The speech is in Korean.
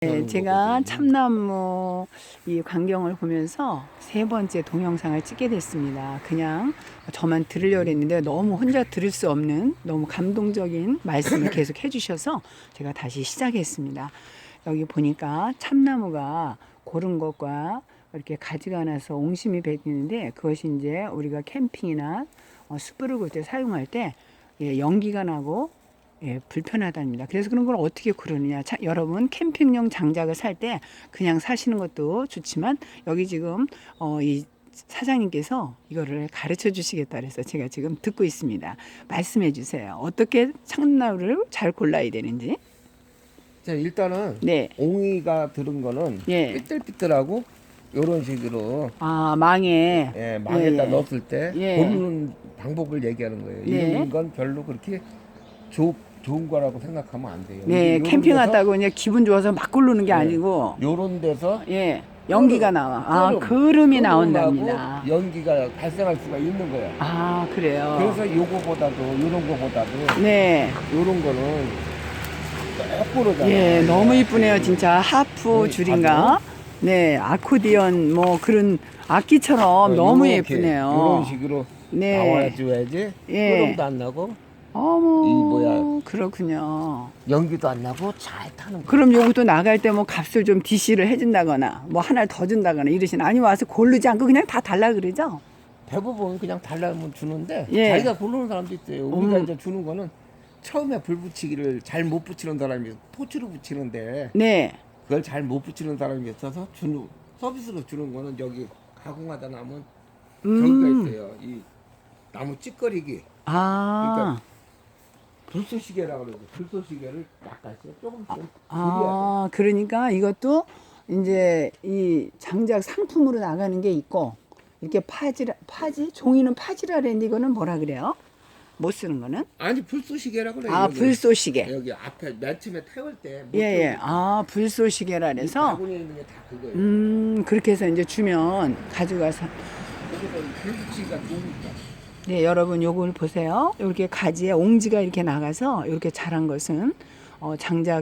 네, 제가 참나무 이 광경을 보면서 세 번째 동영상을 찍게 됐습니다. 그냥 저만 들으려고 했는데 너무 혼자 들을 수 없는 너무 감동적인 말씀을 계속 해주셔서 제가 다시 시작했습니다. 여기 보니까 참나무가 고른 것과 이렇게 가지가 나서 옹심이 배이는데 그것이 이제 우리가 캠핑이나 숯불을 굴 때 사용할 때 연기가 나고 불편하답니다. 그래서 그런 걸 어떻게 고르느냐. 여러분 캠핑용 장작을 살 때 그냥 사시는 것도 좋지만 여기 지금 이 사장님께서 이거를 가르쳐 주시겠다 그래서 제가 지금 듣고 있습니다. 말씀해 주세요. 어떻게 참나무를 잘 골라야 되는지. 자, 일단은 네. 옹이가 들은 거는 예. 삐뚤삐뚤하고 이런 식으로 아, 망에. 망에다 예. 넣었을 때 예. 고르는 방법을 얘기하는 거예요. 네. 이런 건 별로 그렇게 좋은 거라고 생각하면 안 돼요. 네, 캠핑 왔다고 그냥 기분 좋아서 막 고르는 게 아니고 요런 데서 연기가 나와. 아, 그름이 나온답니다. 연기가 발생할 수가 있는 거야. 아, 그래요. 그래서 요거보다도 요런 거보다도 네. 요런 거는 꼭 고르잖아요. 예, 너무 이쁘네요, 진짜. 하프 네, 줄인가? 네, 아코디언 뭐 그런 악기처럼 너무 요렇게, 예쁘네요. 요런 식으로 네. 나와줘야지 예. 흐름도 안 나고 어머, 이 뭐야. 그렇군요. 연기도 안 나고 잘 타는 거야. 그럼 요것도 나갈 때 뭐 값을 좀 DC를 해준다거나 뭐 하나를 더 준다거나 이러시나 아니 와서 고르지 않고 그냥 다 달라 그러죠? 대부분 그냥 달라면 주는데 예. 자기가 고르는 사람도 있어요. 우리가 이제 주는 거는 처음에 불 붙이기를 잘 못 붙이는 사람이 토치로 붙이는데 네. 그걸 잘 못 붙이는 사람이 있어서 주는 서비스로 주는 거는 여기 가공하다 남은 저기가 있어요. 이 나무 찌꺼리기. 아. 그러니까 불쏘시개라고 그러죠. 불쏘시개를 약간씩 조금씩 줄여야 돼. 아, 그러니까 이것도 이제 이 장작 상품으로 나가는 게 있고 이렇게 파지 종이는 파지라 그랬는데 이거는 뭐라 그래요? 못 쓰는 거는? 아니 불쏘시개라고 그래요. 아, 여기. 불쏘시개. 여기 앞에 맨 처음에 태울 때 예. 아, 불쏘시개라 그래서 바구니에 있는 게 다 그거예요. 그렇게 해서 이제 주면 가져가서 여기서 불 붙이기가 좋으니까. 네, 여러분 요걸 보세요. 이렇게 가지에 옹지가 이렇게 나가서 이렇게 자란 것은 장작